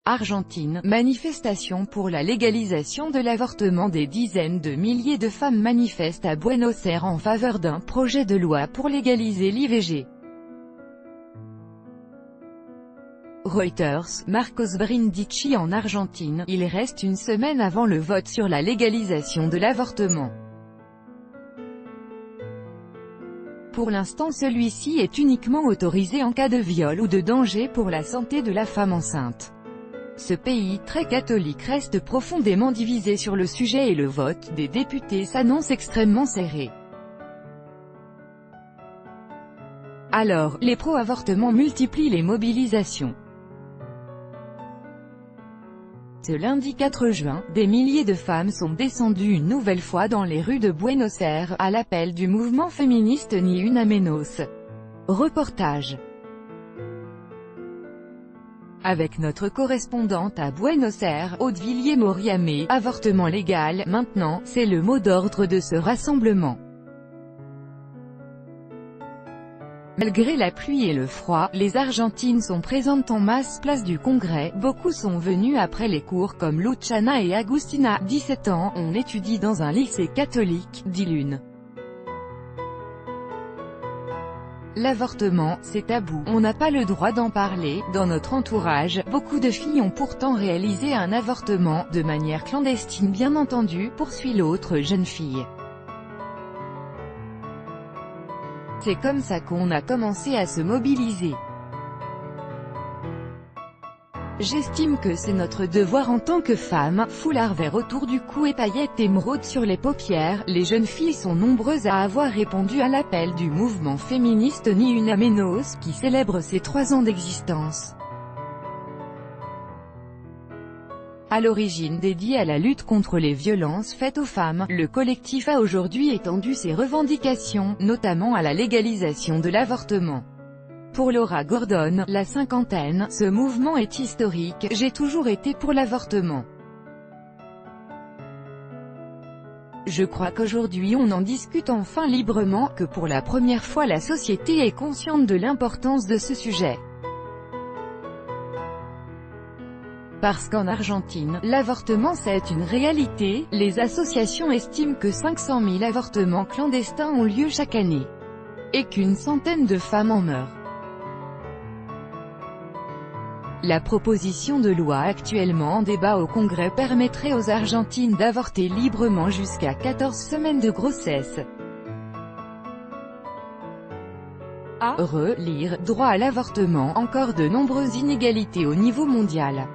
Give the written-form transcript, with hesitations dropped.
Argentine, manifestation pour la légalisation de l'avortement. Des dizaines de milliers de femmes manifestent à Buenos Aires en faveur d'un projet de loi pour légaliser l'IVG. Reuters, Marcos Brindisi en Argentine, il reste une semaine avant le vote sur la légalisation de l'avortement. Pour l'instant celui-ci est uniquement autorisé en cas de viol ou de danger pour la santé de la femme enceinte. Ce pays très catholique reste profondément divisé sur le sujet et le vote des députés s'annonce extrêmement serré. Alors, les pro-avortements multiplient les mobilisations. Ce lundi 4 juin, des milliers de femmes sont descendues une nouvelle fois dans les rues de Buenos Aires, à l'appel du mouvement féministe Ni Una Menos. Reportage avec notre correspondante à Buenos Aires, Aude Villiers-Moriamé. Avortement légal, maintenant, c'est le mot d'ordre de ce rassemblement. Malgré la pluie et le froid, les Argentines sont présentes en masse place du Congrès. Beaucoup sont venus après les cours comme Luciana et Agustina, 17 ans, on étudie dans un lycée catholique, dit l'une. L'avortement, c'est tabou, on n'a pas le droit d'en parler. Dans notre entourage, beaucoup de filles ont pourtant réalisé un avortement, de manière clandestine bien entendu, poursuit l'autre jeune fille. C'est comme ça qu'on a commencé à se mobiliser. J'estime que c'est notre devoir en tant que femme, foulard vert autour du cou et paillettes émeraudes sur les paupières. Les jeunes filles sont nombreuses à avoir répondu à l'appel du mouvement féministe Ni Una Menos, qui célèbre ses 3 ans d'existence. À l'origine dédié à la lutte contre les violences faites aux femmes, le collectif a aujourd'hui étendu ses revendications, notamment à la légalisation de l'avortement. Pour Laura Gordon, la cinquantaine, ce mouvement est historique, j'ai toujours été pour l'avortement. Je crois qu'aujourd'hui on en discute enfin librement, que pour la première fois la société est consciente de l'importance de ce sujet. Parce qu'en Argentine, l'avortement c'est une réalité, les associations estiment que 500 000 avortements clandestins ont lieu chaque année. Et qu'une centaine de femmes en meurent. La proposition de loi actuellement en débat au Congrès permettrait aux Argentines d'avorter librement jusqu'à 14 semaines de grossesse. À relire, droit à l'avortement, encore de nombreuses inégalités au niveau mondial.